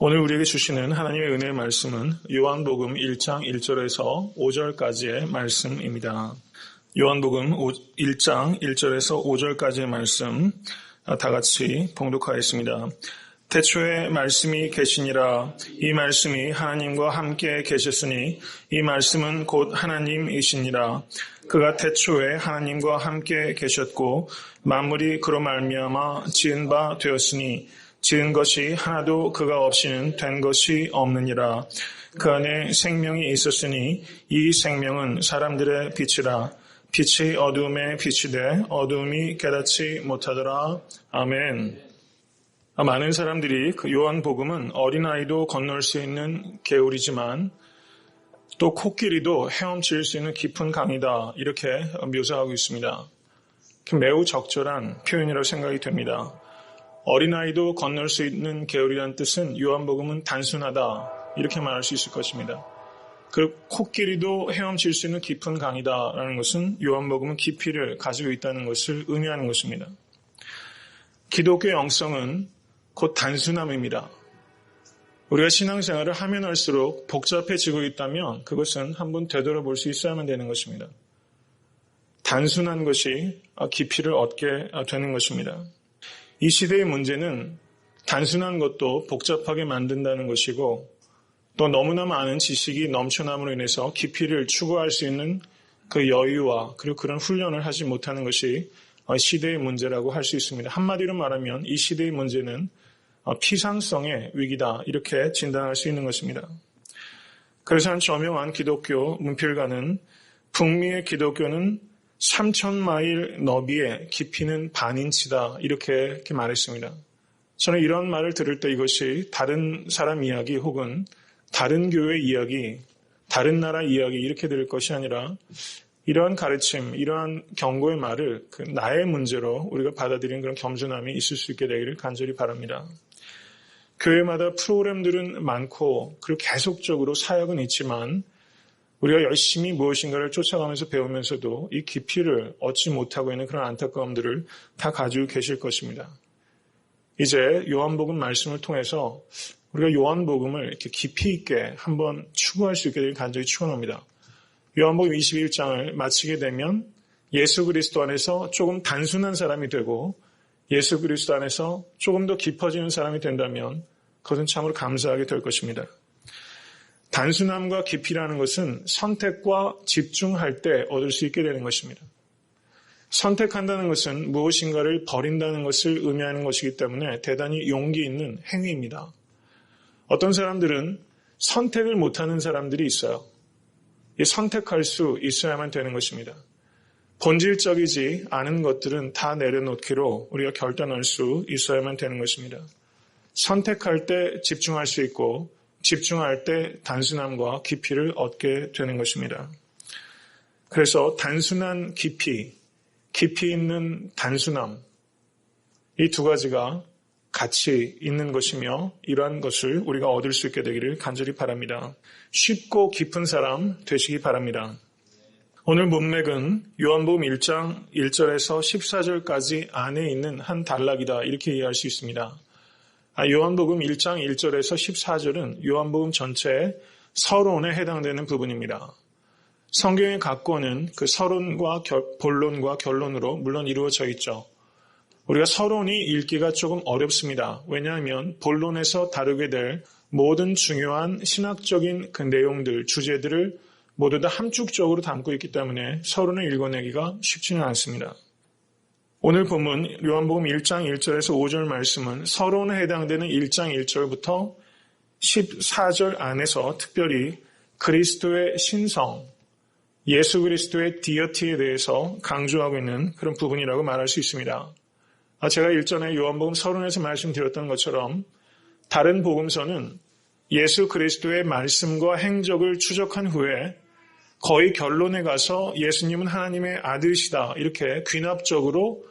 오늘 우리에게 주시는 하나님의 은혜의 말씀은 요한복음 1장 1절에서 5절까지의 말씀입니다. 요한복음 1장 1절에서 5절까지의 말씀 다 같이 봉독하겠습니다. 태초에 말씀이 계시니라. 이 말씀이 하나님과 함께 계셨으니 이 말씀은 곧 하나님이시니라. 그가 태초에 하나님과 함께 계셨고 만물이 그로 말미암아 지은 바 되었으니 지은 것이 하나도 그가 없이는 된 것이 없느니라. 그 안에 생명이 있었으니 이 생명은 사람들의 빛이라. 빛이 어두움에 비치되 어두움이 깨닫지 못하더라. 아멘. 많은 사람들이 그 요한복음은 어린아이도 건널 수 있는 개울이지만 또 코끼리도 헤엄칠 수 있는 깊은 강이다, 이렇게 묘사하고 있습니다. 매우 적절한 표현이라고 생각이 됩니다. 어린아이도 건널 수 있는 개울이라는 뜻은 요한복음은 단순하다, 이렇게 말할 수 있을 것입니다. 그리고 코끼리도 헤엄칠 수 있는 깊은 강이다라는 것은 요한복음은 깊이를 가지고 있다는 것을 의미하는 것입니다. 기독교의 영성은 곧 단순함입니다. 우리가 신앙생활을 하면 할수록 복잡해지고 있다면 그것은 한번 되돌아볼 수 있어야만 되는 것입니다. 단순한 것이 깊이를 얻게 되는 것입니다. 이 시대의 문제는 단순한 것도 복잡하게 만든다는 것이고 또 너무나 많은 지식이 넘쳐남으로 인해서 깊이를 추구할 수 있는 그 여유와 그리고 그런 훈련을 하지 못하는 것이 시대의 문제라고 할 수 있습니다. 한마디로 말하면 이 시대의 문제는 피상성의 위기다, 이렇게 진단할 수 있는 것입니다. 그래서 한 저명한 기독교 문필가는 북미의 기독교는 3,000마일 너비에 깊이는 반인치다, 이렇게 말했습니다. 저는 이런 말을 들을 때 이것이 다른 사람 이야기 혹은 다른 교회 이야기, 다른 나라 이야기 이렇게 들을 것이 아니라 이러한 가르침, 이러한 경고의 말을 나의 문제로 우리가 받아들이는 그런 겸손함이 있을 수 있게 되기를 간절히 바랍니다. 교회마다 프로그램들은 많고 그리고 계속적으로 사역은 있지만 우리가 열심히 무엇인가를 쫓아가면서 배우면서도 이 깊이를 얻지 못하고 있는 그런 안타까움들을 다 가지고 계실 것입니다. 이제 요한복음 말씀을 통해서 우리가 요한복음을 이렇게 깊이 있게 한번 추구할 수 있게 되길 간절히 축원합니다. 요한복음 21장을 마치게 되면 예수 그리스도 안에서 조금 단순한 사람이 되고 예수 그리스도 안에서 조금 더 깊어지는 사람이 된다면 그것은 참으로 감사하게 될 것입니다. 단순함과 깊이라는 것은 선택과 집중할 때 얻을 수 있게 되는 것입니다. 선택한다는 것은 무엇인가를 버린다는 것을 의미하는 것이기 때문에 대단히 용기 있는 행위입니다. 어떤 사람들은 선택을 못하는 사람들이 있어요. 선택할 수 있어야만 되는 것입니다. 본질적이지 않은 것들은 다 내려놓기로 우리가 결단할 수 있어야만 되는 것입니다. 선택할 때 집중할 수 있고 집중할 때 단순함과 깊이를 얻게 되는 것입니다. 그래서 단순한 깊이 있는 단순함, 이 두 가지가 같이 있는 것이며 이러한 것을 우리가 얻을 수 있게 되기를 간절히 바랍니다. 쉽고 깊은 사람 되시기 바랍니다. 오늘 문맥은 요한복음 1장 1절에서 14절까지 안에 있는 한 단락이다, 이렇게 이해할 수 있습니다. 요한복음 1장 1절에서 14절은 요한복음 전체의 서론에 해당되는 부분입니다. 성경의 각 권은 그 서론과 본론과 결론으로 물론 이루어져 있죠. 우리가 서론이 읽기가 조금 어렵습니다. 왜냐하면 본론에서 다루게 될 모든 중요한 신학적인 그 내용들, 주제들을 모두 다 함축적으로 담고 있기 때문에 서론을 읽어내기가 쉽지는 않습니다. 오늘 본문 요한복음 1장 1절에서 5절 말씀은 서론에 해당되는 1장 1절부터 14절 안에서 특별히 그리스도의 신성, 예수 그리스도의 디어티에 대해서 강조하고 있는 그런 부분이라고 말할 수 있습니다. 제가 일전에 요한복음 서론에서 말씀드렸던 것처럼 다른 복음서는 예수 그리스도의 말씀과 행적을 추적한 후에 거의 결론에 가서 예수님은 하나님의 아들이시다, 이렇게 귀납적으로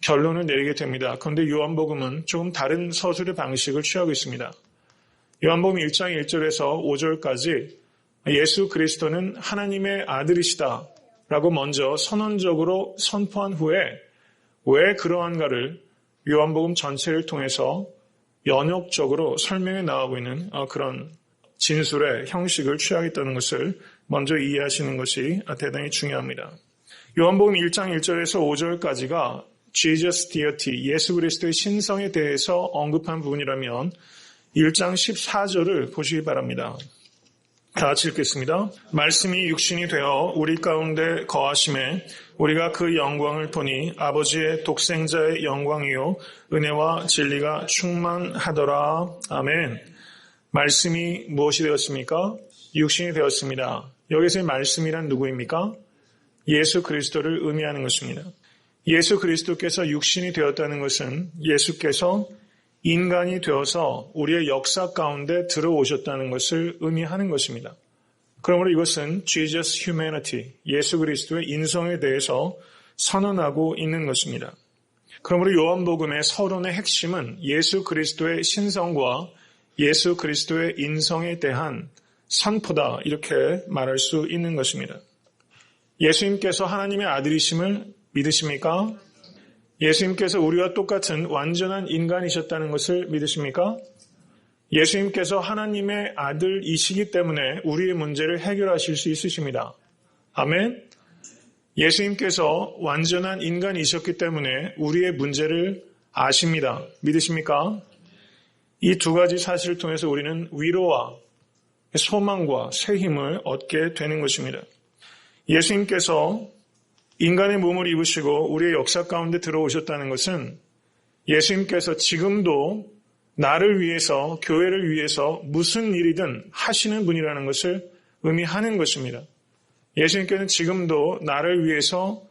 결론을 내리게 됩니다. 그런데 요한복음은 조금 다른 서술의 방식을 취하고 있습니다. 요한복음 1장 1절에서 5절까지 예수 그리스도는 하나님의 아들이시다 라고 먼저 선언적으로 선포한 후에 왜 그러한가를 요한복음 전체를 통해서 연역적으로 설명해 나가고 있는 그런 진술의 형식을 취하겠다는 것을 먼저 이해하시는 것이 대단히 중요합니다. 요한복음 1장 1절에서 5절까지가 Jesus deity, 예수 그리스도의 신성에 대해서 언급한 부분이라면 1장 14절을 보시기 바랍니다. 다 같이 읽겠습니다. 말씀이 육신이 되어 우리 가운데 거하심에 우리가 그 영광을 보니 아버지의 독생자의 영광이요 은혜와 진리가 충만하더라. 아멘. 말씀이 무엇이 되었습니까? 육신이 되었습니다. 여기서의 말씀이란 누구입니까? 예수 그리스도를 의미하는 것입니다. 예수 그리스도께서 육신이 되었다는 것은 예수께서 인간이 되어서 우리의 역사 가운데 들어오셨다는 것을 의미하는 것입니다. 그러므로 이것은 Jesus humanity, 예수 그리스도의 인성에 대해서 선언하고 있는 것입니다. 그러므로 요한복음의 서론의 핵심은 예수 그리스도의 신성과 예수 그리스도의 인성에 대한 선포다, 이렇게 말할 수 있는 것입니다. 예수님께서 하나님의 아들이심을 믿으십니까? 예수님께서 우리와 똑같은 완전한 인간이셨다는 것을 믿으십니까? 예수님께서 하나님의 아들이시기 때문에 우리의 문제를 해결하실 수 있으십니다. 아멘. 예수님께서 완전한 인간이셨기 때문에 우리의 문제를 아십니다. 믿으십니까? 이 두 가지 사실을 통해서 우리는 위로와 소망과 새 힘을 얻게 되는 것입니다. 예수님께서 인간의 몸을 입으시고 우리의 역사 가운데 들어오셨다는 것은 예수님께서 지금도 나를 위해서, 교회를 위해서 무슨 일이든 하시는 분이라는 것을 의미하는 것입니다. 예수님께서는 지금도 나를 위해서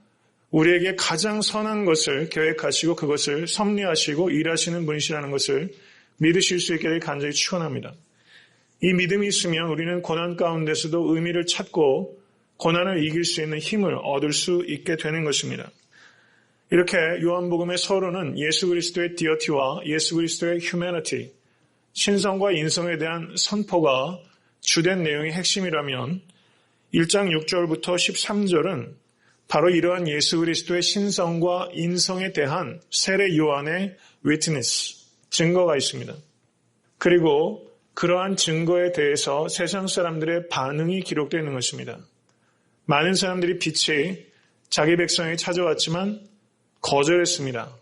우리에게 가장 선한 것을 계획하시고 그것을 섭리하시고 일하시는 분이시라는 것을 믿으실 수 있기를 간절히 축원합니다. 이 믿음이 있으면 우리는 고난 가운데서도 의미를 찾고 고난을 이길 수 있는 힘을 얻을 수 있게 되는 것입니다. 이렇게 요한복음의 서론은 예수 그리스도의 디어티와 예수 그리스도의 휴머니티, 신성과 인성에 대한 선포가 주된 내용의 핵심이라면 1장 6절부터 13절은 바로 이러한 예수 그리스도의 신성과 인성에 대한 세례 요한의 위트니스, 증거가 있습니다. 그리고 그러한 증거에 대해서 세상 사람들의 반응이 기록되어 있는 것입니다. 많은 사람들이 빛이 자기 백성에게 찾아왔지만 거절했습니다.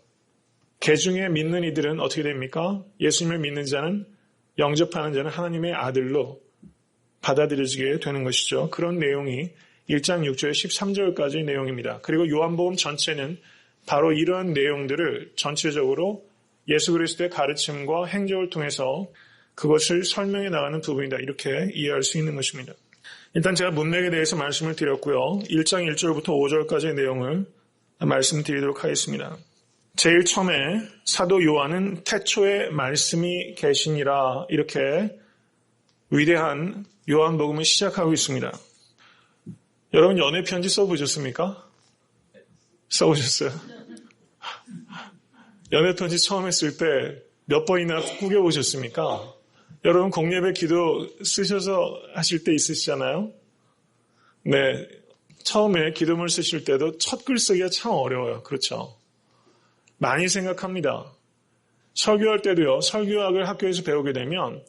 개중에 믿는 이들은 어떻게 됩니까? 예수님을 믿는 자는, 영접하는 자는 하나님의 아들로 받아들여지게 되는 것이죠. 그런 내용이 1장 6절 13절까지의 내용입니다. 그리고 요한복음 전체는 바로 이러한 내용들을 전체적으로 예수 그리스도의 가르침과 행적을 통해서 그것을 설명해 나가는 부분이다, 이렇게 이해할 수 있는 것입니다. 일단 제가 문맥에 대해서 말씀을 드렸고요. 1장 1절부터 5절까지의 내용을 말씀드리도록 하겠습니다. 제일 처음에 사도 요한은 태초에 말씀이 계시니라, 이렇게 위대한 요한복음을 시작하고 있습니다. 여러분 연애편지 써보셨습니까? 써보셨어요? 연애편지 처음 했을 때 몇 번이나 꾸겨보셨습니까? 여러분 공예배 기도 쓰셔서 하실 때 있으시잖아요? 네, 처음에 기도문 쓰실 때도 첫 글쓰기가 참 어려워요. 그렇죠? 많이 생각합니다. 설교할 때도요, 설교학을 학교에서 배우게 되면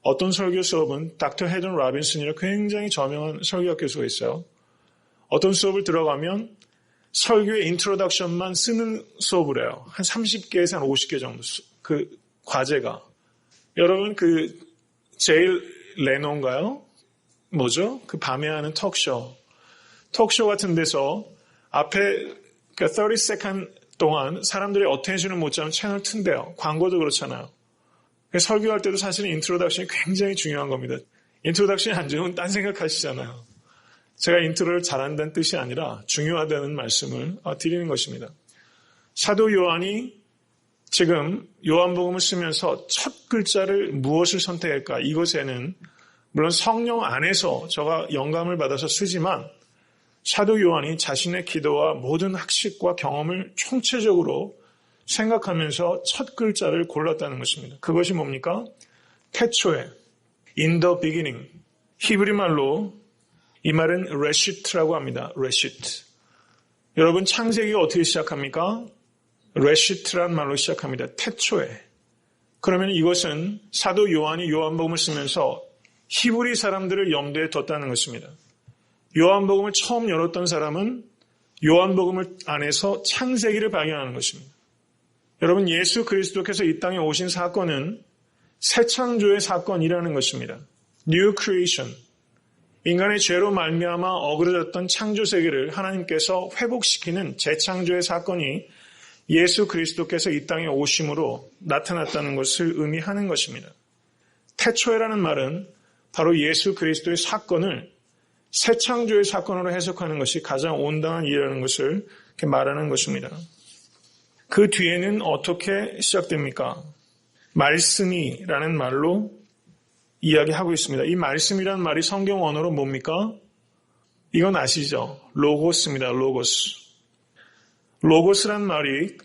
어떤 설교 수업은 닥터 헤든 라빈슨이라 굉장히 저명한 설교학 교수가 있어요. 어떤 수업을 들어가면 설교의 인트로덕션만 쓰는 수업을 해요. 한 30개에서 한 50개 정도 그 과제가. 여러분 제일 레노인가요? 뭐죠? 그 밤에 하는 톡쇼 같은 데서 앞에 30세컨 동안 사람들의 어텐션을 못 잡으면 채널 튼대요. 광고도 그렇잖아요. 설교할 때도 사실은 인트로덕션이 굉장히 중요한 겁니다. 인트로덕션이 안 좋으면 딴 생각하시잖아요. 제가 인트로를 잘한다는 뜻이 아니라 중요하다는 말씀을 드리는 것입니다. 사도 요한이 지금 요한복음을 쓰면서 첫 글자를 무엇을 선택할까? 이것에는 물론 성령 안에서 저가 영감을 받아서 쓰지만 사도 요한이 자신의 기도와 모든 학식과 경험을 총체적으로 생각하면서 첫 글자를 골랐다는 것입니다. 그것이 뭡니까? 태초에, in the beginning. 히브리 말로 이 말은 레시트라고 합니다. 레시트. 여러분 창세기가 어떻게 시작합니까? 레시트란 말로 시작합니다. 태초에. 그러면 이것은 사도 요한이 요한복음을 쓰면서 히브리 사람들을 염두에 뒀다는 것입니다. 요한복음을 처음 열었던 사람은 요한복음을 안에서 창세기를 발견하는 것입니다. 여러분, 예수 그리스도께서 이 땅에 오신 사건은 새 창조의 사건이라는 것입니다. New Creation. 인간의 죄로 말미암아 어그러졌던 창조 세계를 하나님께서 회복시키는 재창조의 사건이 예수 그리스도께서 이 땅에 오심으로 나타났다는 것을 의미하는 것입니다. 태초에라는 말은 바로 예수 그리스도의 사건을 새 창조의 사건으로 해석하는 것이 가장 온당한 일이라는 것을 이렇게 말하는 것입니다. 그 뒤에는 어떻게 시작됩니까? 말씀이라는 말로 이야기하고 있습니다. 이 말씀이라는 말이 성경 언어로 뭡니까? 이건 아시죠? 로고스입니다. 로고스. 로고스란 말이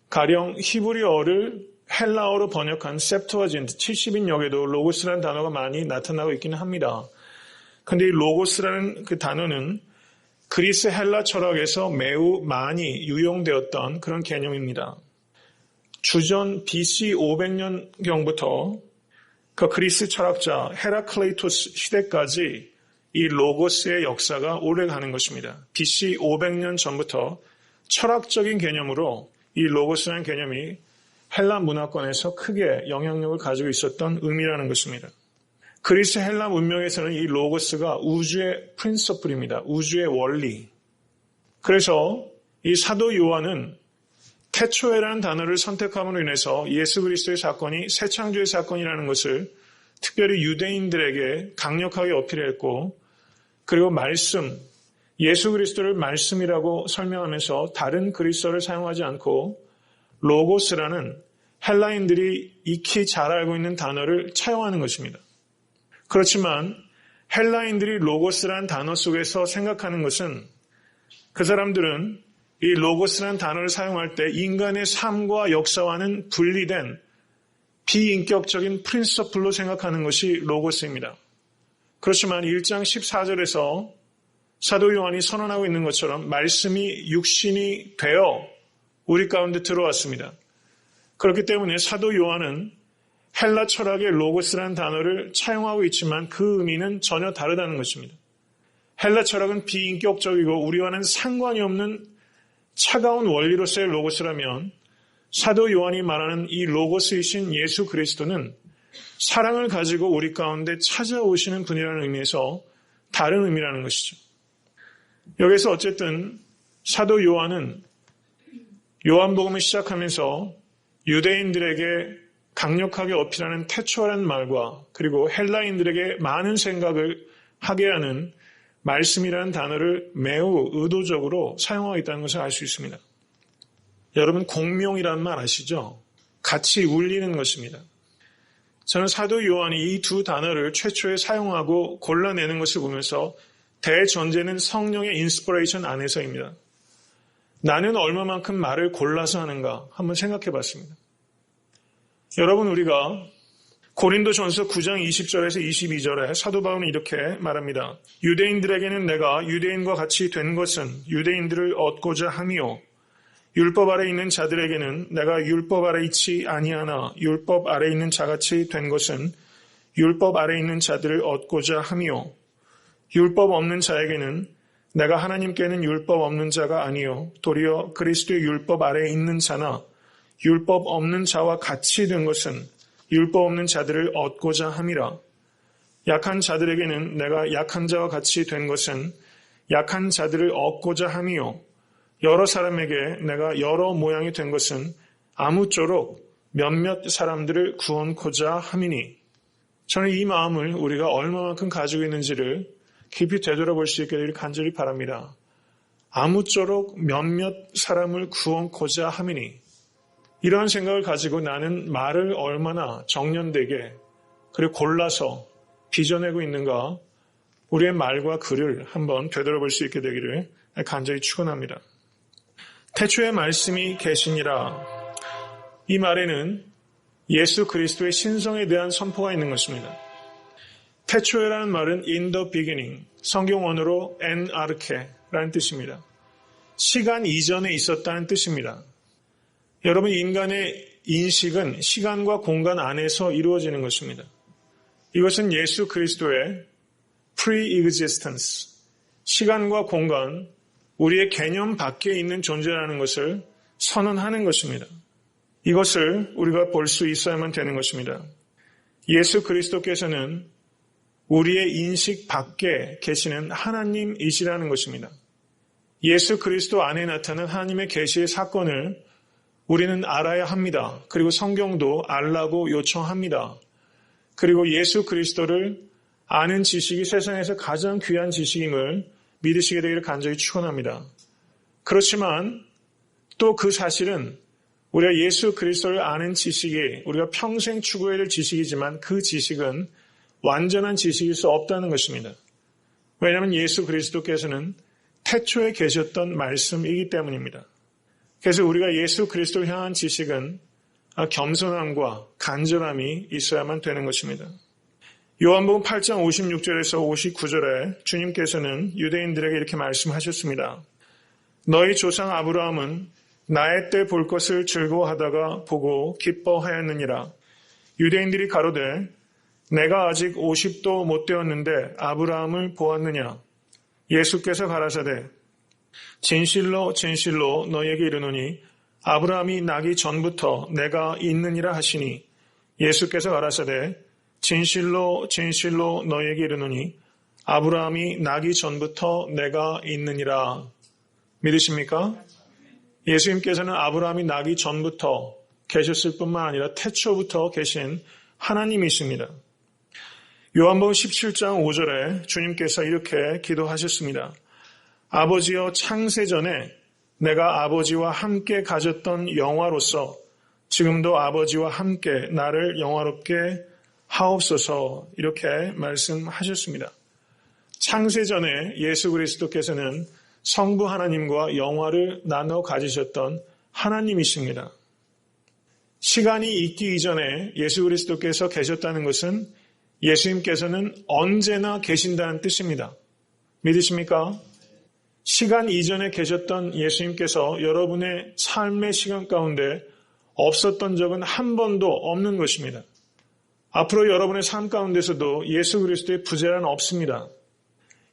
가령 히브리어를 헬라어로 번역한 septuagint 70인역에도 로고스라는 단어가 많이 나타나고 있기는 합니다. 그런데 이 로고스라는 그 단어는 그리스 헬라 철학에서 매우 많이 유용되었던 그런 개념입니다. 주전 BC 500년경부터 그 그리스 철학자 헤라클레이토스 시대까지 이 로고스의 역사가 오래가는 것입니다. BC 500년 전부터 철학적인 개념으로 이 로고스라는 개념이 헬라 문화권에서 크게 영향력을 가지고 있었던 의미라는 것입니다. 그리스 헬라 문명에서는 이 로고스가 우주의 프린서플입니다. 우주의 원리. 그래서 이 사도 요한은 태초에라는 단어를 선택함으로 인해서 예수 그리스도의 사건이 새 창조의 사건이라는 것을 특별히 유대인들에게 강력하게 어필했고, 그리고 말씀, 예수 그리스도를 말씀이라고 설명하면서 다른 그리스어를 사용하지 않고 로고스라는 헬라인들이 익히 잘 알고 있는 단어를 차용하는 것입니다. 그렇지만 헬라인들이 로고스라는 단어 속에서 생각하는 것은 그 사람들은 이 로고스라는 단어를 사용할 때 인간의 삶과 역사와는 분리된 비인격적인 프린서플로 생각하는 것이 로고스입니다. 그렇지만 1장 14절에서 사도 요한이 선언하고 있는 것처럼 말씀이 육신이 되어 우리 가운데 들어왔습니다. 그렇기 때문에 사도 요한은 헬라 철학의 로고스라는 단어를 차용하고 있지만 그 의미는 전혀 다르다는 것입니다. 헬라 철학은 비인격적이고 우리와는 상관이 없는 차가운 원리로서의 로고스라면 사도 요한이 말하는 이 로고스이신 예수 그리스도는 사랑을 가지고 우리 가운데 찾아오시는 분이라는 의미에서 다른 의미라는 것이죠. 여기서 어쨌든 사도 요한은 요한복음을 시작하면서 유대인들에게 강력하게 어필하는 태초라는 말과 그리고 헬라인들에게 많은 생각을 하게 하는 말씀이라는 단어를 매우 의도적으로 사용하고 있다는 것을 알 수 있습니다. 여러분, 공명이라는 말 아시죠? 같이 울리는 것입니다. 저는 사도 요한이 이 두 단어를 최초에 사용하고 골라내는 것을 보면서 대전제는 성령의 인스피레이션 안에서입니다. 나는 얼마만큼 말을 골라서 하는가 한번 생각해 봤습니다. 여러분, 우리가 고린도전서 9장 20절에서 22절에 사도 바울은 이렇게 말합니다. 유대인들에게는 내가 유대인과 같이 된 것은 유대인들을 얻고자 함이요, 율법 아래 있는 자들에게는 내가 율법 아래 있지 아니하나 율법 아래 있는 자같이 된 것은 율법 아래 있는 자들을 얻고자 함이요, 율법 없는 자에게는 내가 하나님께는 율법 없는 자가 아니요 도리어 그리스도의 율법 아래에 있는 자나 율법 없는 자와 같이 된 것은 율법 없는 자들을 얻고자 함이라. 약한 자들에게는 내가 약한 자와 같이 된 것은 약한 자들을 얻고자 함이요 여러 사람에게 내가 여러 모양이 된 것은 아무쪼록 몇몇 사람들을 구원코자 함이니. 저는 이 마음을 우리가 얼마만큼 가지고 있는지를 깊이 되돌아볼 수 있게 되기를 간절히 바랍니다. 아무쪼록 몇몇 사람을 구원코자 함이니. 이러한 생각을 가지고 나는 말을 얼마나 정련되게 그리고 골라서 빚어내고 있는가, 우리의 말과 글을 한번 되돌아볼 수 있게 되기를 간절히 축원합니다. 태초에 말씀이 계시니라. 이 말에는 예수 그리스도의 신성에 대한 선포가 있는 것입니다. 태초에라는 말은 in the beginning, 성경 언어로 en arche라는 뜻입니다. 시간 이전에 있었다는 뜻입니다. 여러분, 인간의 인식은 시간과 공간 안에서 이루어지는 것입니다. 이것은 예수 그리스도의 pre-existence, 시간과 공간, 우리의 개념 밖에 있는 존재라는 것을 선언하는 것입니다. 이것을 우리가 볼 수 있어야만 되는 것입니다. 예수 그리스도께서는 우리의 인식 밖에 계시는 하나님이시라는 것입니다. 예수 그리스도 안에 나타난 하나님의 계시의 사건을 우리는 알아야 합니다. 그리고 성경도 알라고 요청합니다. 그리고 예수 그리스도를 아는 지식이 세상에서 가장 귀한 지식임을 믿으시게 되기를 간절히 축원합니다. 그렇지만 또 그 사실은 우리가 예수 그리스도를 아는 지식이 우리가 평생 추구해야 될 지식이지만 그 지식은 완전한 지식일 수 없다는 것입니다. 왜냐하면 예수 그리스도께서는 태초에 계셨던 말씀이기 때문입니다. 그래서 우리가 예수 그리스도를 향한 지식은 겸손함과 간절함이 있어야만 되는 것입니다. 요한복음 8장 56절에서 59절에 주님께서는 유대인들에게 이렇게 말씀하셨습니다. 너희 조상 아브라함은 나의 때 볼 것을 즐거워하다가 보고 기뻐하였느니라. 유대인들이 가로되 내가 아직 50도 못 되었는데 아브라함을 보았느냐. 예수께서 가라사대 진실로 진실로 너희에게 이르노니 아브라함이 나기 전부터 내가 있느니라 하시니 예수께서 가라사대 진실로 진실로 너희에게 이르노니 아브라함이 나기 전부터 내가 있느니라. 믿으십니까? 예수님께서는 아브라함이 나기 전부터 계셨을 뿐만 아니라 태초부터 계신 하나님이십니다. 요한복음 17장 5절에 주님께서 이렇게 기도하셨습니다. 아버지여 창세전에 내가 아버지와 함께 가졌던 영화로서 지금도 아버지와 함께 나를 영화롭게 하옵소서 이렇게 말씀하셨습니다. 창세전에 예수 그리스도께서는 성부 하나님과 영화를 나눠 가지셨던 하나님이십니다. 시간이 있기 이전에 예수 그리스도께서 계셨다는 것은 예수님께서는 언제나 계신다는 뜻입니다. 믿으십니까? 시간 이전에 계셨던 예수님께서 여러분의 삶의 시간 가운데 없었던 적은 한 번도 없는 것입니다. 앞으로 여러분의 삶 가운데서도 예수 그리스도의 부재란 없습니다.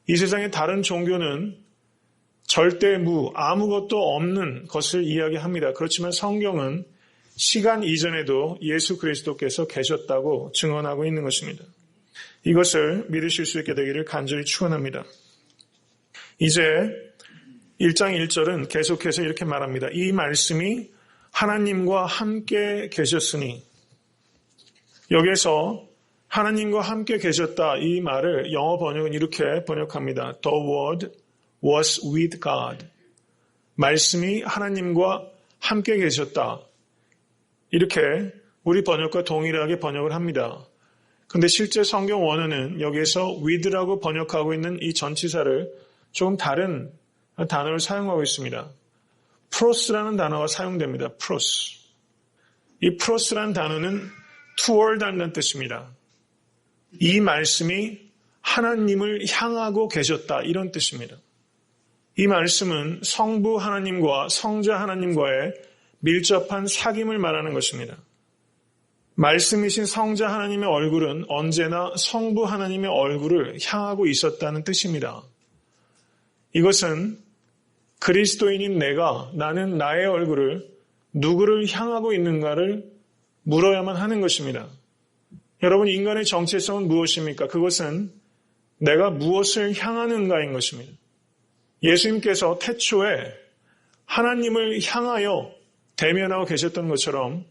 이 세상의 다른 종교는 절대 아무것도 없는 것을 이야기합니다. 그렇지만 성경은 시간 이전에도 예수 그리스도께서 계셨다고 증언하고 있는 것입니다. 이것을 믿으실 수 있게 되기를 간절히 축원합니다. 이제 1장 1절은 계속해서 이렇게 말합니다. 이 말씀이 하나님과 함께 계셨으니 여기에서 하나님과 함께 계셨다 이 말을 영어 번역은 이렇게 번역합니다. The word was with God. 말씀이 하나님과 함께 계셨다. 이렇게 우리 번역과 동일하게 번역을 합니다. 그런데 실제 성경 원어는 여기에서 with라고 번역하고 있는 이 전치사를 조금 다른 단어를 사용하고 있습니다. pros라는 단어가 사용됩니다. pros. 이 pros라는 단어는 toward라는 뜻입니다. 이 말씀이 하나님을 향하고 계셨다 이런 뜻입니다. 이 말씀은 성부 하나님과 성자 하나님과의 밀접한 사귐을 말하는 것입니다. 말씀이신 성자 하나님의 얼굴은 언제나 성부 하나님의 얼굴을 향하고 있었다는 뜻입니다. 이것은 그리스도인인 나는 나의 얼굴을 누구를 향하고 있는가를 물어야만 하는 것입니다. 여러분, 인간의 정체성은 무엇입니까? 그것은 내가 무엇을 향하는가인 것입니다. 예수님께서 태초에 하나님을 향하여 대면하고 계셨던 것처럼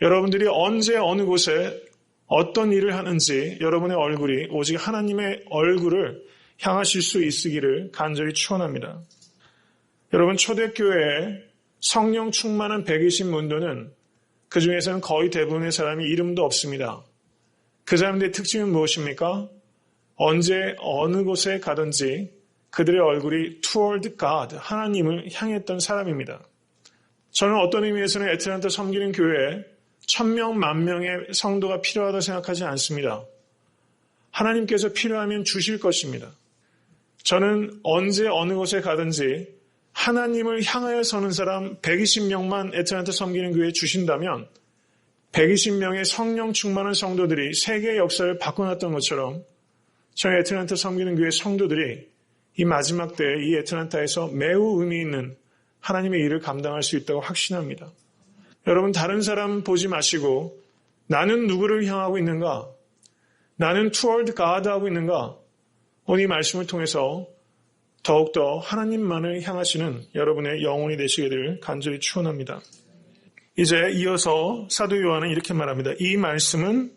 여러분들이 언제 어느 곳에 어떤 일을 하는지 여러분의 얼굴이 오직 하나님의 얼굴을 향하실 수 있으기를 간절히 축원합니다. 여러분, 초대교회에 성령 충만한 120문도는 그 중에서는 거의 대부분의 사람이 이름도 없습니다. 그 사람들의 특징은 무엇입니까? 언제 어느 곳에 가든지 그들의 얼굴이 toward God, 하나님을 향했던 사람입니다. 저는 어떤 의미에서는 애틀랜타 섬기는 교회에 1000명, 10,000명의 성도가 필요하다고 생각하지 않습니다. 하나님께서 필요하면 주실 것입니다. 저는 언제 어느 곳에 가든지 하나님을 향하여 서는 사람 120명만 애틀랜타 섬기는 교회에 주신다면 120명의 성령 충만한 성도들이 세계의 역사를 바꿔놨던 것처럼 저희 애틀랜타 섬기는 교회 성도들이 이 마지막 때에 이 애틀랜타에서 매우 의미 있는 하나님의 일을 감당할 수 있다고 확신합니다. 여러분, 다른 사람 보지 마시고 나는 누구를 향하고 있는가? 나는 toward God 하고 있는가? 오늘 이 말씀을 통해서 더욱더 하나님만을 향하시는 여러분의 영혼이 되시기를 간절히 축원합니다. 이제 이어서 사도 요한은 이렇게 말합니다. 이 말씀은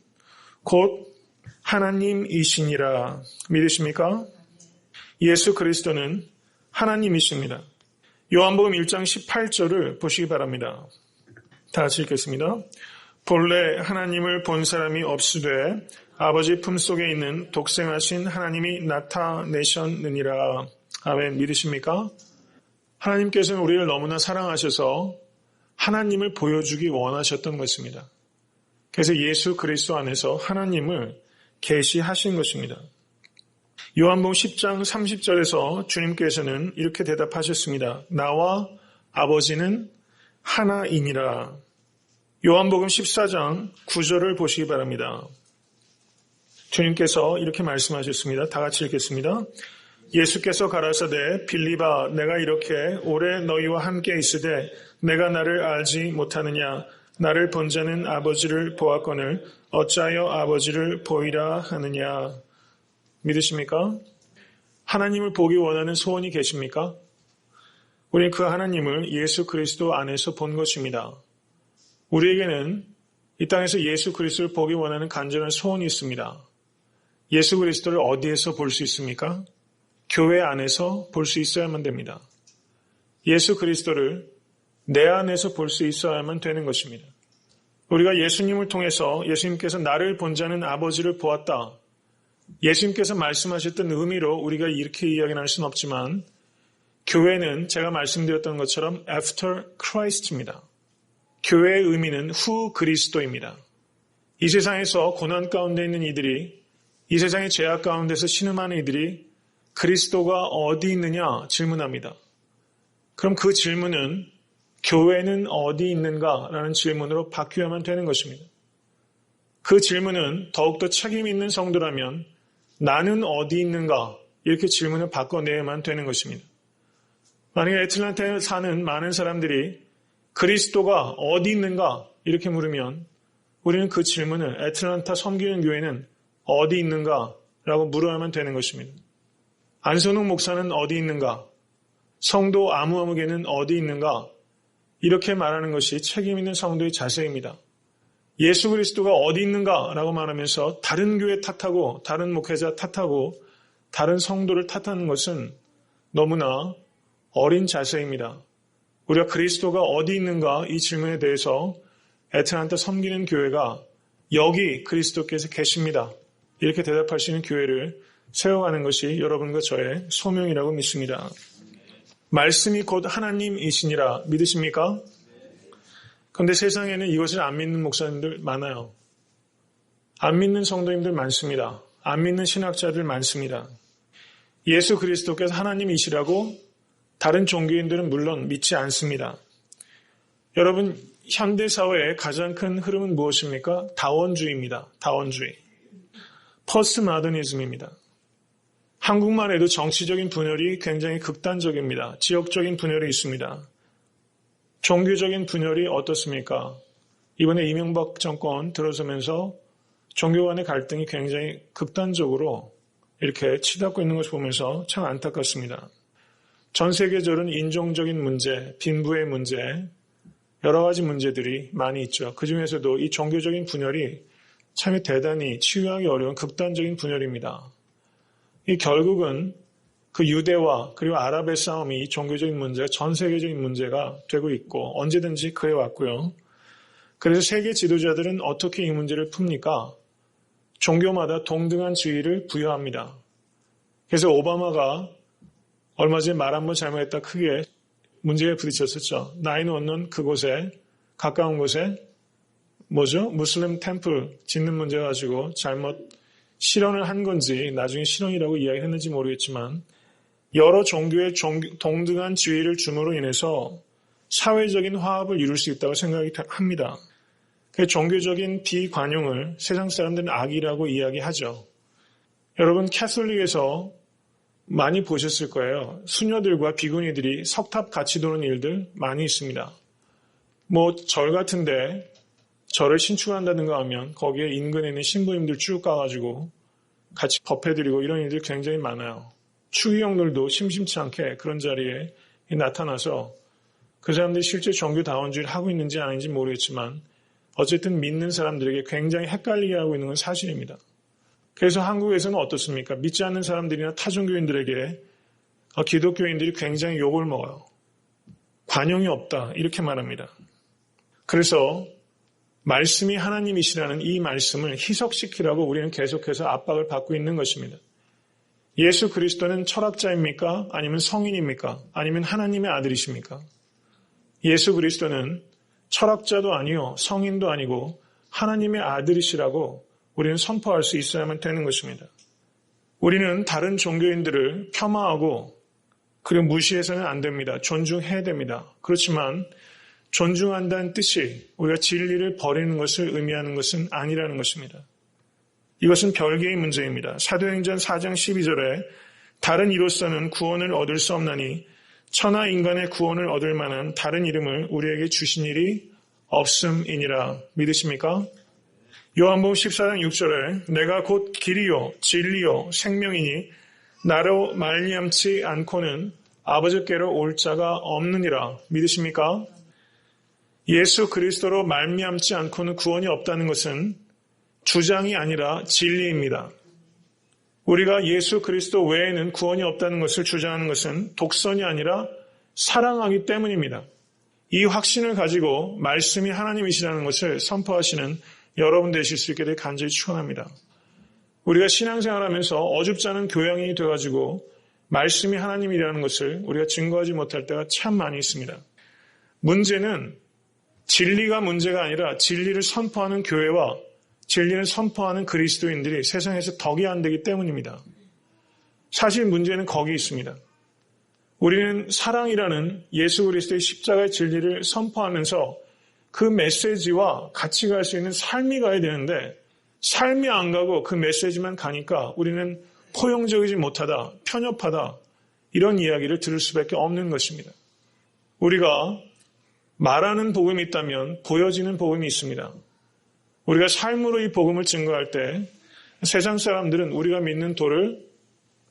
곧 하나님이시니라. 믿으십니까? 예수 그리스도는 하나님이십니다. 요한복음 1장 18절을 보시기 바랍니다. 다 같이 읽겠습니다. 본래 하나님을 본 사람이 없으되 아버지 품속에 있는 독생하신 하나님이 나타내셨느니라. 아멘. 믿으십니까? 하나님께서는 우리를 너무나 사랑하셔서 하나님을 보여주기 원하셨던 것입니다. 그래서 예수 그리스도 안에서 하나님을 계시하신 것입니다. 요한복음 10장 30절에서 주님께서는 이렇게 대답하셨습니다. 나와 아버지는 하나이니라. 요한복음 14장 9절을 보시기 바랍니다. 주님께서 이렇게 말씀하셨습니다. 다 같이 읽겠습니다. 예수께서 가라사대 빌립아 내가 이렇게 오래 너희와 함께 있으되 내가 나를 알지 못하느냐 나를 본 자는 아버지를 보았거늘 어찌하여 아버지를 보이라 하느냐. 믿으십니까? 하나님을 보기 원하는 소원이 계십니까? 우리는 그 하나님을 예수 그리스도 안에서 본 것입니다. 우리에게는 이 땅에서 예수 그리스도를 보기 원하는 간절한 소원이 있습니다. 예수 그리스도를 어디에서 볼 수 있습니까? 교회 안에서 볼 수 있어야만 됩니다. 예수 그리스도를 내 안에서 볼 수 있어야만 되는 것입니다. 우리가 예수님을 통해서 예수님께서 나를 본 자는 아버지를 보았다. 예수님께서 말씀하셨던 의미로 우리가 이렇게 이야기할 수는 없지만 교회는 제가 말씀드렸던 것처럼 after Christ입니다. 교회의 의미는 후 그리스도입니다. 이 세상에서 고난 가운데 있는 이들이 이 세상의 죄악 가운데서 신음하는 이들이 그리스도가 어디 있느냐 질문합니다. 그럼 그 질문은 교회는 어디 있는가라는 질문으로 바뀌어야만 되는 것입니다. 그 질문은 더욱더 책임 있는 성도라면 나는 어디 있는가 이렇게 질문을 바꿔내야만 되는 것입니다. 만약에 애틀랜타에 사는 많은 사람들이 그리스도가 어디 있는가 이렇게 물으면 우리는 그 질문을 애틀랜타 섬기는 교회는 어디 있는가 라고 물어야만 되는 것입니다. 안선욱 목사는 어디 있는가? 성도 아무개는 어디 있는가? 이렇게 말하는 것이 책임 있는 성도의 자세입니다. 예수 그리스도가 어디 있는가라고 말하면서 다른 교회 탓하고 다른 목회자 탓하고 다른 성도를 탓하는 것은 너무나 어린 자세입니다. 우리가 그리스도가 어디 있는가 이 질문에 대해서 애틀랜타 섬기는 교회가 여기 그리스도께서 계십니다. 이렇게 대답할 수 있는 교회를 세워가는 것이 여러분과 저의 소명이라고 믿습니다. 말씀이 곧 하나님이시니라. 믿으십니까? 그런데 세상에는 이것을 안 믿는 목사님들 많아요. 안 믿는 성도님들 많습니다. 안 믿는 신학자들 많습니다. 예수 그리스도께서 하나님이시라고 다른 종교인들은 물론 믿지 않습니다. 여러분, 현대사회의 가장 큰 흐름은 무엇입니까? 다원주의입니다. 다원주의. 포스트모더니즘입니다. 한국만 해도 정치적인 분열이 굉장히 극단적입니다. 지역적인 분열이 있습니다. 종교적인 분열이 어떻습니까? 이번에 이명박 정권 들어서면서 종교 간의 갈등이 굉장히 극단적으로 이렇게 치닫고 있는 것을 보면서 참 안타깝습니다. 전 세계적으로는 인종적인 문제, 빈부의 문제, 여러 가지 문제들이 많이 있죠. 그중에서도 이 종교적인 분열이 참 대단히 치유하기 어려운 극단적인 분열입니다. 이 결국은 그 유대와 그리고 아랍의 싸움이 종교적인 문제가 전 세계적인 문제가 되고 있고 언제든지 그래 왔고요. 그래서 세계 지도자들은 어떻게 이 문제를 풉니까? 종교마다 동등한 지위를 부여합니다. 그래서 오바마가 얼마 전에 말 한 번 잘못했다 크게 문제에 부딪혔었죠. 911 그곳에 가까운 곳에 무슬림 템플 짓는 문제 가지고 잘못 실언을 한 건지 나중에 실언이라고 이야기했는지 모르겠지만 여러 종교의 동등한 지위를 줌으로 인해서 사회적인 화합을 이룰 수 있다고 생각이 합니다. 그 종교적인 비관용을 세상 사람들은 악이라고 이야기하죠. 여러분, 캐톨릭에서 많이 보셨을 거예요. 수녀들과 비구니들이 석탑 같이 도는 일들 많이 있습니다. 절 같은데 절을 신축한다든가 하면 거기에 인근에 있는 신부님들 쭉 가가지고 같이 법회드리고 이런 일들이 굉장히 많아요. 추기경들도 심심치 않게 그런 자리에 나타나서 그 사람들이 실제 종교다원주의를 하고 있는지 아닌지 모르겠지만 어쨌든 믿는 사람들에게 굉장히 헷갈리게 하고 있는 건 사실입니다. 그래서 한국에서는 어떻습니까? 믿지 않는 사람들이나 타종교인들에게 기독교인들이 굉장히 욕을 먹어요. 관용이 없다 이렇게 말합니다. 그래서 말씀이 하나님이시라는 이 말씀을 희석시키라고 우리는 계속해서 압박을 받고 있는 것입니다. 예수 그리스도는 철학자입니까? 아니면 성인입니까? 아니면 하나님의 아들이십니까? 예수 그리스도는 철학자도 아니요 성인도 아니고 하나님의 아들이시라고 우리는 선포할 수 있어야만 되는 것입니다. 우리는 다른 종교인들을 폄하하고 그리고 무시해서는 안 됩니다. 존중해야 됩니다. 그렇지만 존중한다는 뜻이 우리가 진리를 버리는 것을 의미하는 것은 아니라는 것입니다. 이것은 별개의 문제입니다. 사도행전 4장 12절에 다른 이로서는 구원을 얻을 수 없나니 천하 인간의 구원을 얻을 만한 다른 이름을 우리에게 주신 일이 없음이니라. 믿으십니까? 요한복음 14장 6절에 내가 곧 길이요 진리요 생명이니 나로 말미암지 않고는 아버지께로 올 자가 없느니라. 믿으십니까? 예수 그리스도로 말미암지 않고는 구원이 없다는 것은 주장이 아니라 진리입니다. 우리가 예수 그리스도 외에는 구원이 없다는 것을 주장하는 것은 독선이 아니라 사랑하기 때문입니다. 이 확신을 가지고 말씀이 하나님이시라는 것을 선포하시는 여러분 되실 수 있게 될 간절히 축원합니다. 우리가 신앙생활하면서 어줍지 않은 교양이 돼가지고 말씀이 하나님이라는 것을 우리가 증거하지 못할 때가 참 많이 있습니다. 문제는 진리가 문제가 아니라 진리를 선포하는 교회와 진리를 선포하는 그리스도인들이 세상에서 덕이 안 되기 때문입니다. 사실 문제는 거기 있습니다. 우리는 사랑이라는 예수 그리스도의 십자가의 진리를 선포하면서 그 메시지와 같이 갈 수 있는 삶이 가야 되는데 삶이 안 가고 그 메시지만 가니까 우리는 포용적이지 못하다, 편협하다 이런 이야기를 들을 수밖에 없는 것입니다. 우리가 말하는 복음이 있다면 보여지는 복음이 있습니다. 우리가 삶으로 이 복음을 증거할 때 세상 사람들은 우리가 믿는 도를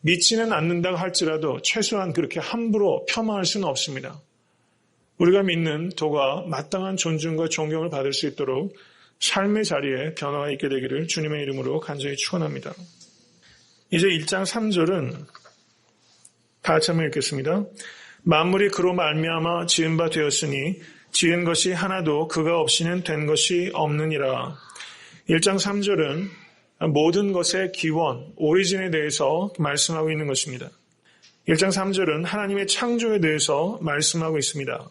믿지는 않는다고 할지라도 최소한 그렇게 함부로 폄하할 수는 없습니다. 우리가 믿는 도가 마땅한 존중과 존경을 받을 수 있도록 삶의 자리에 변화가 있게 되기를 주님의 이름으로 간절히 축원합니다. 이제 1장 3절은 다 같이 한번 읽겠습니다. 만물이 그로 말미암아 지은 바 되었으니 지은 것이 하나도 그가 없이는 된 것이 없느니라. 1장 3절은 모든 것의 기원, 오리진에 대해서 말씀하고 있는 것입니다. 1장 3절은 하나님의 창조에 대해서 말씀하고 있습니다.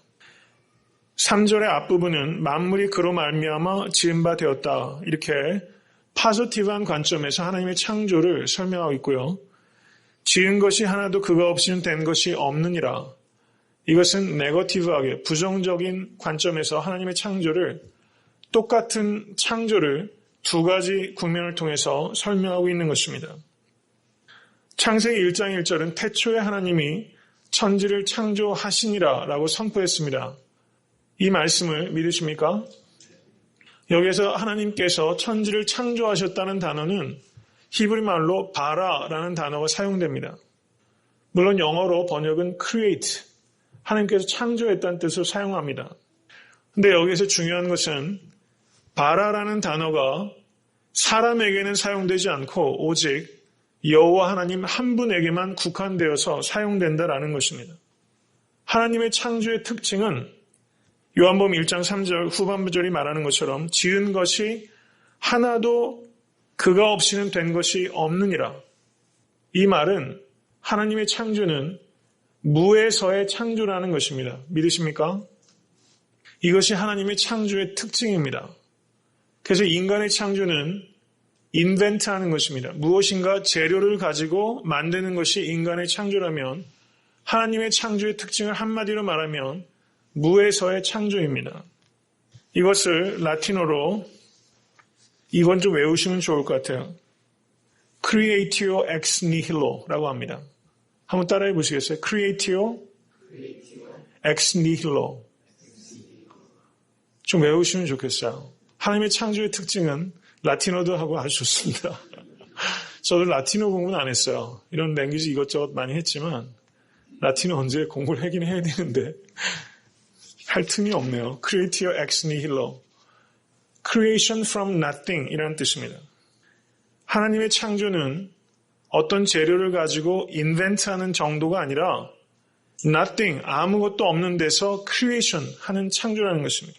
3절의 앞부분은 만물이 그로 말미암아 지은 바 되었다. 이렇게 파소티브한 관점에서 하나님의 창조를 설명하고 있고요. 지은 것이 하나도 그가 없이는 된 것이 없느니라. 이것은 네거티브하게 부정적인 관점에서 하나님의 창조를 똑같은 창조를 두 가지 국면을 통해서 설명하고 있는 것입니다. 창세기 1장 1절은 태초에 하나님이 천지를 창조하시니라 라고 선포했습니다. 이 말씀을 믿으십니까? 여기서 하나님께서 천지를 창조하셨다는 단어는 히브리 말로 바라라는 단어가 사용됩니다. 물론 영어로 번역은 create, 하나님께서 창조했다는 뜻으로 사용합니다. 근데 여기서 중요한 것은 바라라는 단어가 사람에게는 사용되지 않고 오직 여호와 하나님 한 분에게만 국한되어서 사용된다라는 것입니다. 하나님의 창조의 특징은 요한복음 1장 3절 후반부절이 말하는 것처럼 지은 것이 하나도 그가 없이는 된 것이 없느니라. 이 말은 하나님의 창조는 무에서의 창조라는 것입니다. 믿으십니까? 이것이 하나님의 창조의 특징입니다. 그래서 인간의 창조는 인벤트하는 것입니다. 무엇인가 재료를 가지고 만드는 것이 인간의 창조라면 하나님의 창조의 특징을 한마디로 말하면 무에서의 창조입니다. 이것을 라틴어로 이건 좀 외우시면 좋을 것 같아요. Creatio ex nihilo라고 합니다. 한번 따라해 보시겠어요? Creatio ex nihilo. 좀 외우시면 좋겠어요. 하나님의 창조의 특징은 라틴어도 하고 아주 좋습니다. 저도 라틴어 공부는 안 했어요. 이런 랭귀지 이것저것 많이 했지만 라틴어 언제 공부를 하긴 해야 되는데 할 틈이 없네요. Creatio ex nihilo. Creation from nothing 이라는 뜻입니다. 하나님의 창조는 어떤 재료를 가지고 인벤트하는 정도가 아니라 nothing, 아무것도 없는 데서 creation 하는 창조라는 것입니다.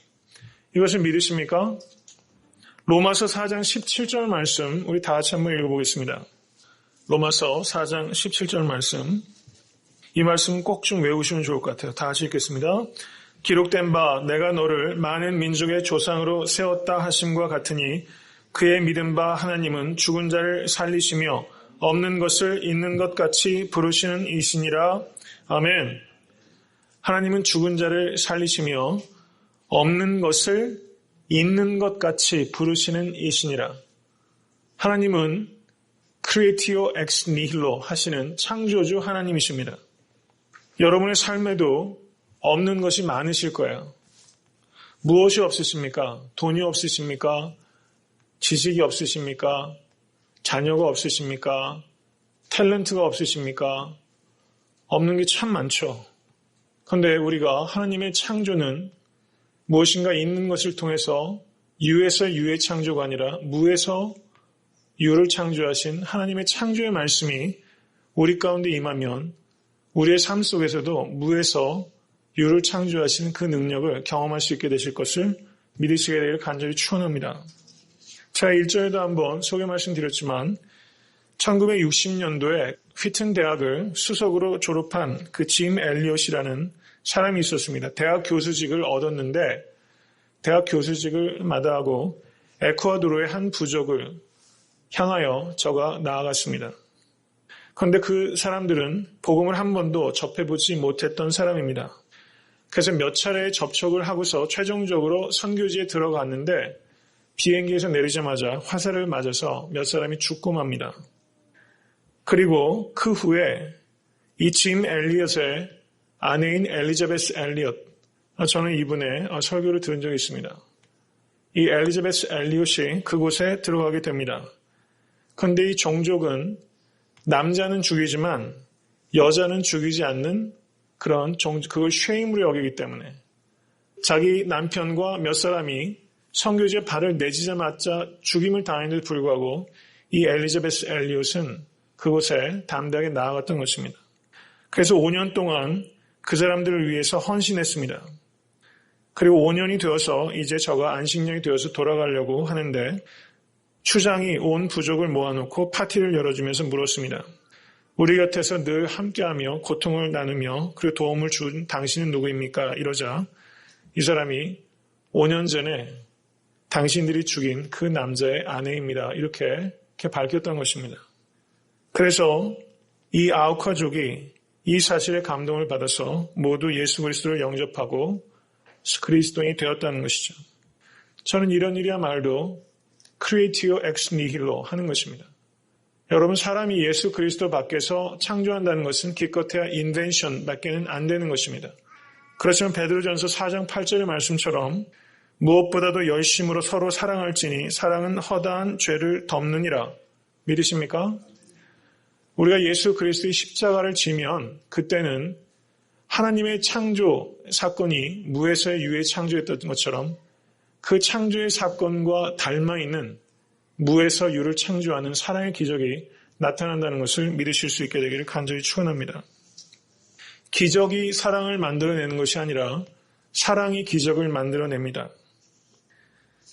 이것을 믿으십니까? 로마서 4장 17절 말씀 우리 다 같이 한번 읽어보겠습니다. 로마서 4장 17절 말씀, 이 말씀 꼭 좀 외우시면 좋을 것 같아요. 다 같이 읽겠습니다. 기록된 바 내가 너를 많은 민족의 조상으로 세웠다 하심과 같으니 그의 믿은 바 하나님은 죽은 자를 살리시며 없는 것을 있는 것 같이 부르시는 이시니라. 아멘. 하나님은 죽은 자를 살리시며 없는 것을 있는 것 같이 부르시는 이시니라. 하나님은 Creatio ex nihilo 하시는 창조주 하나님이십니다. 여러분의 삶에도 없는 것이 많으실 거예요. 무엇이 없으십니까? 돈이 없으십니까? 지식이 없으십니까? 자녀가 없으십니까? 탤런트가 없으십니까? 없는 게 참 많죠. 그런데 우리가 하나님의 창조는 무엇인가 있는 것을 통해서 유에서 유의 창조가 아니라 무에서 유를 창조하신 하나님의 창조의 말씀이 우리 가운데 임하면 우리의 삶 속에서도 무에서 유를 창조하신 그 능력을 경험할 수 있게 되실 것을 믿으시게 되기를 간절히 축원합니다. 제가 1절에도 한번 소개 말씀드렸지만 1960년도에 휘튼 대학을 수석으로 졸업한 그 짐 엘리엇이라는 사람이 있었습니다. 대학 교수직을 얻었는데 대학 교수직을 마다하고 에콰도르의 한 부족을 향하여 저가 나아갔습니다. 그런데 그 사람들은 복음을 한 번도 접해보지 못했던 사람입니다. 그래서 몇 차례 접촉을 하고서 최종적으로 선교지에 들어갔는데 비행기에서 내리자마자 화살을 맞아서 몇 사람이 죽고 맙니다. 그리고 그 후에 이 짐 엘리엇의 아내인 엘리자베스 엘리엇, 저는 이분의 설교를 들은 적이 있습니다. 이 엘리자베스 엘리엇이 그곳에 들어가게 됩니다. 그런데 이 종족은 남자는 죽이지만 여자는 죽이지 않는 그런 그걸 쉐임으로 여기기 때문에 자기 남편과 몇 사람이 선교지에 발을 내딛자마자 죽임을 당했는데도 불구하고 이 엘리자베스 엘리엇은 그곳에 담대하게 나아갔던 것입니다. 그래서 5년 동안 그 사람들을 위해서 헌신했습니다. 그리고 5년이 되어서 이제 저가 안식년이 되어서 돌아가려고 하는데 추장이 온 부족을 모아놓고 파티를 열어주면서 물었습니다. 우리 곁에서 늘 함께하며 고통을 나누며 그리고 도움을 준 당신은 누구입니까? 이러자 이 사람이 5년 전에 당신들이 죽인 그 남자의 아내입니다. 이렇게 밝혔던 것입니다. 그래서 이 아우카족이 이 사실에 감동을 받아서 모두 예수 그리스도를 영접하고 그리스도인이 되었다는 것이죠. 저는 이런 일이야말로 Creatio ex nihilo 하는 것입니다. 여러분, 사람이 예수 그리스도 밖에서 창조한다는 것은 기껏해야 인벤션 밖에는 안 되는 것입니다. 그렇지만 베드로전서 4장 8절의 말씀처럼 무엇보다도 열심으로 서로 사랑할지니 사랑은 허다한 죄를 덮느니라. 믿으십니까? 우리가 예수 그리스도의 십자가를 지면 그때는 하나님의 창조 사건이 무에서의 유에 창조했던 것처럼 그 창조의 사건과 닮아있는 무에서 유를 창조하는 사랑의 기적이 나타난다는 것을 믿으실 수 있게 되기를 간절히 축원합니다. 기적이 사랑을 만들어내는 것이 아니라 사랑이 기적을 만들어냅니다.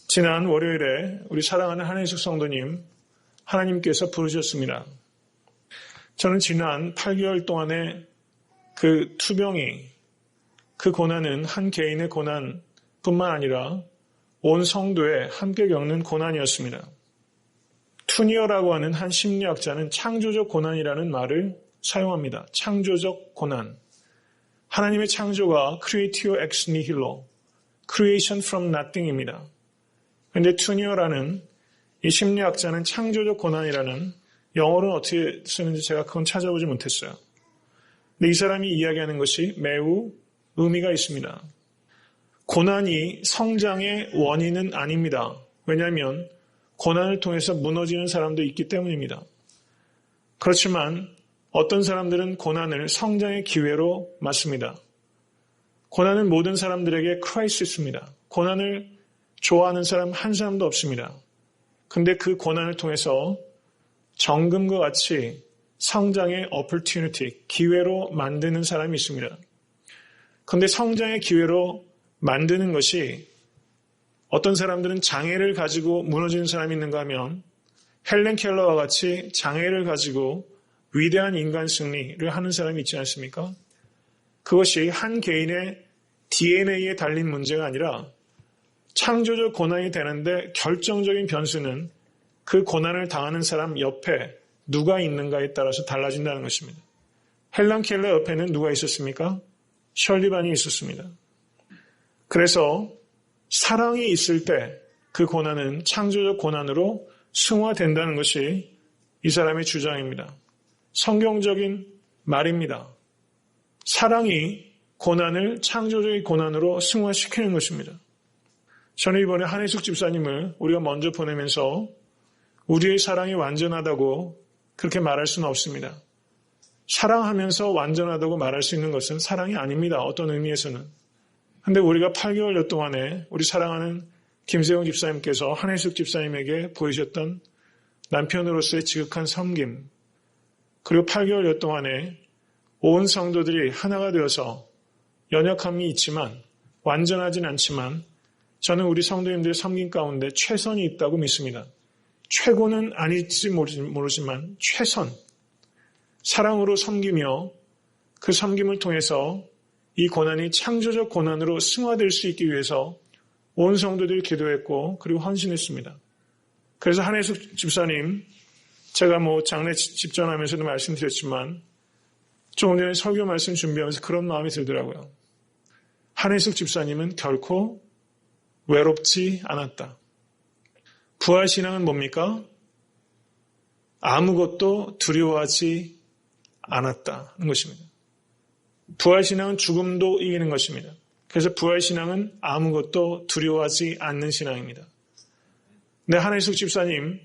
지난 월요일에 우리 사랑하는 한혜숙 성도님 하나님께서 부르셨습니다. 저는 지난 8개월 동안의 그 투병이, 그 고난은 한 개인의 고난뿐만 아니라 온 성도에 함께 겪는 고난이었습니다. 투니어라고 하는 한 심리학자는 창조적 고난이라는 말을 사용합니다. 창조적 고난. 하나님의 창조가 creatio ex nihilo, creation from nothing입니다. 그런데 투니어라는 이 심리학자는 창조적 고난이라는 영어로는 어떻게 쓰는지 제가 그건 찾아보지 못했어요. 근데 이 사람이 이야기하는 것이 매우 의미가 있습니다. 고난이 성장의 원인은 아닙니다. 왜냐하면 고난을 통해서 무너지는 사람도 있기 때문입니다. 그렇지만 어떤 사람들은 고난을 성장의 기회로 맞습니다. 고난은 모든 사람들에게 크라이시스입니다. 고난을 좋아하는 사람 한 사람도 없습니다. 근데 그 고난을 통해서 정금과 같이 성장의 opportunity, 기회로 만드는 사람이 있습니다. 그런데 성장의 기회로 만드는 것이 어떤 사람들은 장애를 가지고 무너지는 사람이 있는가 하면 헬렌 켈러와 같이 장애를 가지고 위대한 인간 승리를 하는 사람이 있지 않습니까? 그것이 한 개인의 DNA에 달린 문제가 아니라 창조적 고난이 되는데 결정적인 변수는 그 고난을 당하는 사람 옆에 누가 있는가에 따라서 달라진다는 것입니다. 헬렌 켈러 옆에는 누가 있었습니까? 셜리반이 있었습니다. 그래서 사랑이 있을 때 그 고난은 창조적 고난으로 승화된다는 것이 이 사람의 주장입니다. 성경적인 말입니다. 사랑이 고난을 창조적인 고난으로 승화시키는 것입니다. 저는 이번에 한혜숙 집사님을 우리가 먼저 보내면서 우리의 사랑이 완전하다고 그렇게 말할 수는 없습니다. 사랑하면서 완전하다고 말할 수 있는 것은 사랑이 아닙니다. 어떤 의미에서는. 그런데 우리가 8개월여 동안에 우리 사랑하는 김세용 집사님께서 한혜숙 집사님에게 보이셨던 남편으로서의 지극한 섬김, 그리고 8개월여 동안에 온 성도들이 하나가 되어서 연약함이 있지만 완전하진 않지만 저는 우리 성도님들의 섬김 가운데 최선이 있다고 믿습니다. 최고는 아닐지 모르지만 최선, 사랑으로 섬기며 그 섬김을 통해서 이 고난이 창조적 고난으로 승화될 수 있기 위해서 온 성도들이 기도했고 그리고 헌신했습니다. 그래서 한혜숙 집사님, 제가 장례 집전하면서도 말씀드렸지만 조금 전에 설교 말씀 준비하면서 그런 마음이 들더라고요. 한혜숙 집사님은 결코 외롭지 않았다. 부활신앙은 뭡니까? 아무것도 두려워하지 않았다는 것입니다. 부활신앙은 죽음도 이기는 것입니다. 그래서 부활신앙은 아무것도 두려워하지 않는 신앙입니다. 네, 한혜숙 집사님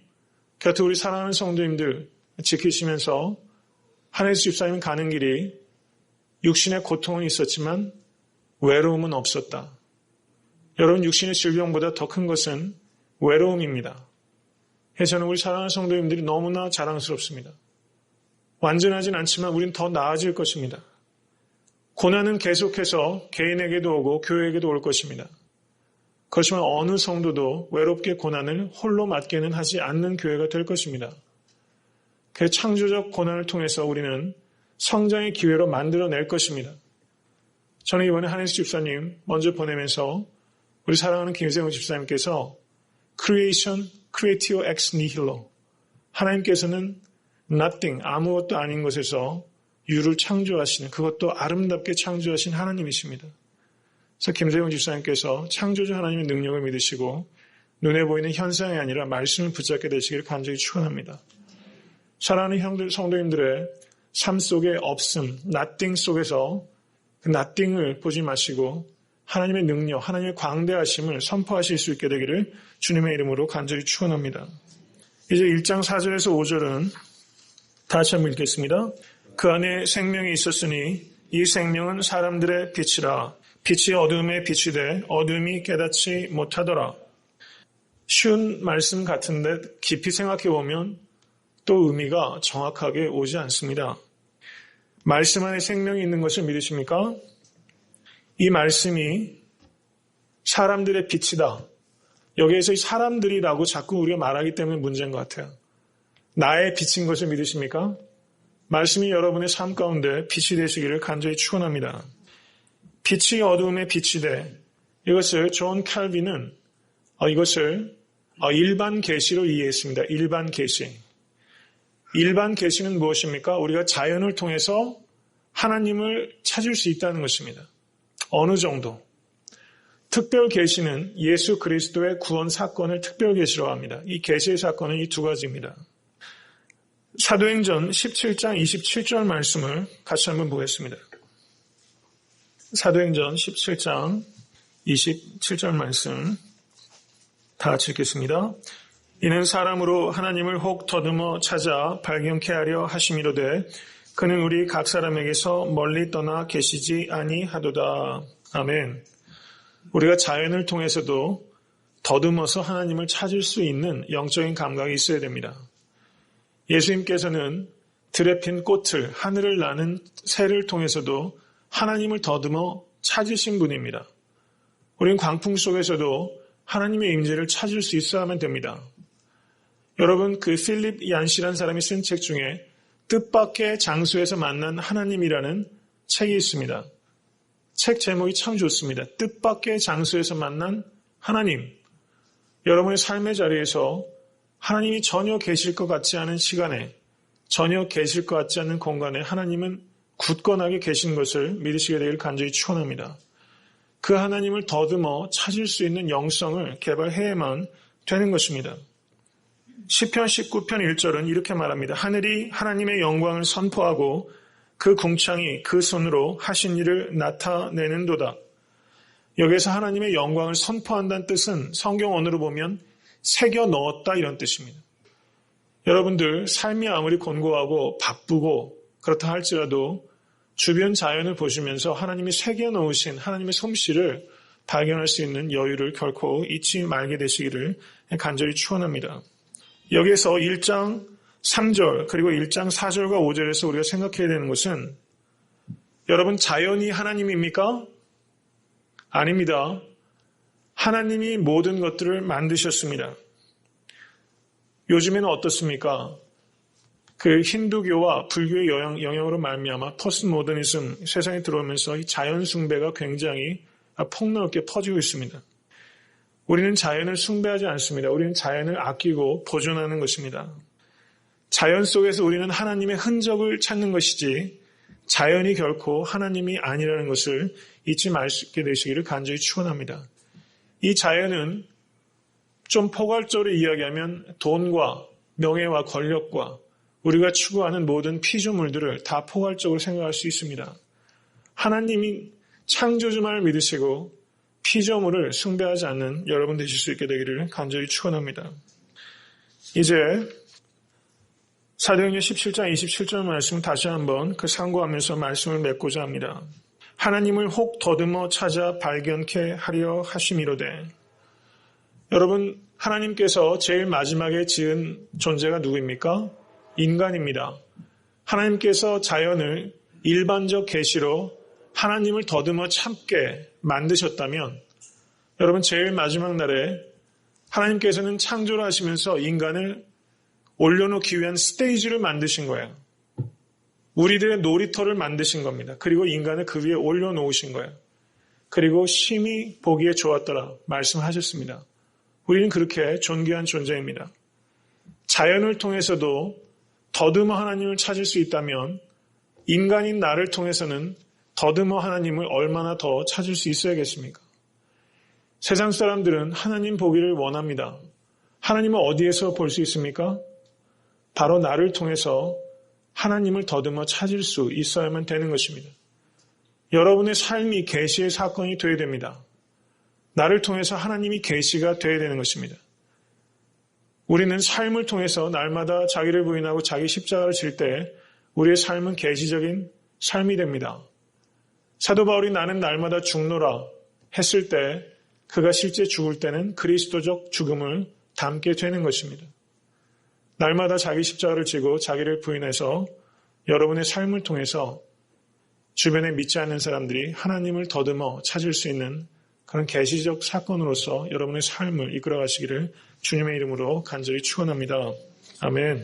곁에 우리 사랑하는 성도님들 지키시면서 한혜숙 집사님 가는 길이 육신의 고통은 있었지만 외로움은 없었다. 여러분, 육신의 질병보다 더 큰 것은 외로움입니다. 그래서 저는 우리 사랑하는 성도님들이 너무나 자랑스럽습니다. 완전하진 않지만 우린 더 나아질 것입니다. 고난은 계속해서 개인에게도 오고 교회에게도 올 것입니다. 그렇지만 어느 성도도 외롭게 고난을 홀로 맞게는 하지 않는 교회가 될 것입니다. 그 창조적 고난을 통해서 우리는 성장의 기회로 만들어낼 것입니다. 저는 이번에 한혜수 집사님 먼저 보내면서 우리 사랑하는 김세웅 집사님께서 creation, creatio ex nihilo, 하나님께서는 nothing, 아무것도 아닌 것에서 유를 창조하시는, 그것도 아름답게 창조하신 하나님이십니다. 그래서 김세용 집사님께서 창조주 하나님의 능력을 믿으시고 눈에 보이는 현상이 아니라 말씀을 붙잡게 되시기를 간절히 축원합니다. 사랑하는 성도님들의 삶 속의 없음, nothing 속에서 그 nothing을 보지 마시고 하나님의 능력, 하나님의 광대하심을 선포하실 수 있게 되기를 주님의 이름으로 간절히 축원합니다. 이제 1장 4절에서 5절은 다시 한번 읽겠습니다. 그 안에 생명이 있었으니 이 생명은 사람들의 빛이라. 빛이 어둠에 빛이 돼 어둠이 깨닫지 못하더라. 쉬운 말씀 같은데 깊이 생각해 보면 또 의미가 정확하게 오지 않습니다. 말씀 안에 생명이 있는 것을 믿으십니까? 이 말씀이 사람들의 빛이다. 여기에서 이 사람들이라고 자꾸 우리가 말하기 때문에 문제인 것 같아요. 나의 빛인 것을 믿으십니까? 말씀이 여러분의 삶 가운데 빛이 되시기를 간절히 축원합니다. 빛이 어두움에 빛이 돼. 이것을 존 칼빈은 이것을 일반 계시로 이해했습니다. 일반 계시. 일반 계시는 무엇입니까? 우리가 자연을 통해서 하나님을 찾을 수 있다는 것입니다. 어느 정도? 특별 계시는 예수 그리스도의 구원 사건을 특별 계시라고 합니다. 이 계시의 사건은 이 두 가지입니다. 사도행전 17장 27절 말씀을 같이 한번 보겠습니다. 사도행전 17장 27절 말씀 다 같이 읽겠습니다. 이는 사람으로 하나님을 혹 더듬어 찾아 발견케 하려 하심이로되 그는 우리 각 사람에게서 멀리 떠나 계시지 아니하도다. 아멘. 우리가 자연을 통해서도 더듬어서 하나님을 찾을 수 있는 영적인 감각이 있어야 됩니다. 예수님께서는 들에 핀 꽃을, 하늘을 나는 새를 통해서도 하나님을 더듬어 찾으신 분입니다. 우리는 광풍 속에서도 하나님의 임재를 찾을 수 있어야만 됩니다. 여러분, 그 필립 얀시라는 사람이 쓴 책 중에 뜻밖의 장소에서 만난 하나님이라는 책이 있습니다. 책 제목이 참 좋습니다. 뜻밖의 장소에서 만난 하나님. 여러분의 삶의 자리에서 하나님이 전혀 계실 것 같지 않은 시간에, 전혀 계실 것 같지 않은 공간에 하나님은 굳건하게 계신 것을 믿으시게 되기를 간절히 축원합니다. 그 하나님을 더듬어 찾을 수 있는 영성을 개발해야만 되는 것입니다. 시편 19편 1절은 이렇게 말합니다. 하늘이 하나님의 영광을 선포하고 그 궁창이 그 손으로 하신 일을 나타내는도다. 여기서 하나님의 영광을 선포한다는 뜻은 성경 언어로 보면 새겨 넣었다 이런 뜻입니다. 여러분들 삶이 아무리 곤고하고 바쁘고 그렇다 할지라도 주변 자연을 보시면서 하나님이 새겨 넣으신 하나님의 솜씨를 발견할 수 있는 여유를 결코 잊지 말게 되시기를 간절히 축원합니다. 여기에서 1장 3절 그리고 1장 4절과 5절에서 우리가 생각해야 되는 것은 여러분 자연이 하나님입니까? 아닙니다. 하나님이 모든 것들을 만드셨습니다. 요즘에는 어떻습니까? 그 힌두교와 불교의 영향으로 말미암아 포스트 모더니즘 세상에 들어오면서 이 자연 숭배가 굉장히 폭넓게 퍼지고 있습니다. 우리는 자연을 숭배하지 않습니다. 우리는 자연을 아끼고 보존하는 것입니다. 자연 속에서 우리는 하나님의 흔적을 찾는 것이지 자연이 결코 하나님이 아니라는 것을 잊지 말게 되시기를 간절히 축원합니다. 이 자연은 좀 포괄적으로 이야기하면 돈과 명예와 권력과 우리가 추구하는 모든 피조물들을 다 포괄적으로 생각할 수 있습니다. 하나님이 창조주만을 믿으시고 피조물을 숭배하지 않는 여러분 되실 수 있게 되기를 간절히 축원합니다. 이제 사도행전 17장 27절 말씀 다시 한번 그 상고하면서 말씀을 맺고자 합니다. 하나님을 혹 더듬어 찾아 발견케 하려 하심이로되. 여러분, 하나님께서 제일 마지막에 지은 존재가 누구입니까? 인간입니다. 하나님께서 자연을 일반적 계시로 하나님을 더듬어 참게 만드셨다면 여러분 제일 마지막 날에 하나님께서는 창조를 하시면서 인간을 올려놓기 위한 스테이지를 만드신 거예요. 우리들의 놀이터를 만드신 겁니다. 그리고 인간을 그 위에 올려놓으신 거예요. 그리고 심히 보기에 좋았더라 말씀하셨습니다. 우리는 그렇게 존귀한 존재입니다. 자연을 통해서도 더듬어 하나님을 찾을 수 있다면 인간인 나를 통해서는 더듬어 하나님을 얼마나 더 찾을 수 있어야겠습니까? 세상 사람들은 하나님 보기를 원합니다. 하나님을 어디에서 볼 수 있습니까? 바로 나를 통해서 하나님을 더듬어 찾을 수 있어야만 되는 것입니다. 여러분의 삶이 계시의 사건이 되어야 됩니다. 나를 통해서 하나님이 계시가 되어야 되는 것입니다. 우리는 삶을 통해서 날마다 자기를 부인하고 자기 십자가를 질 때 우리의 삶은 계시적인 삶이 됩니다. 사도 바울이 나는 날마다 죽노라 했을 때 그가 실제 죽을 때는 그리스도적 죽음을 담게 되는 것입니다. 날마다 자기 십자가를 지고 자기를 부인해서 여러분의 삶을 통해서 주변에 믿지 않는 사람들이 하나님을 더듬어 찾을 수 있는 그런 계시적 사건으로서 여러분의 삶을 이끌어 가시기를 주님의 이름으로 간절히 축원합니다. 아멘.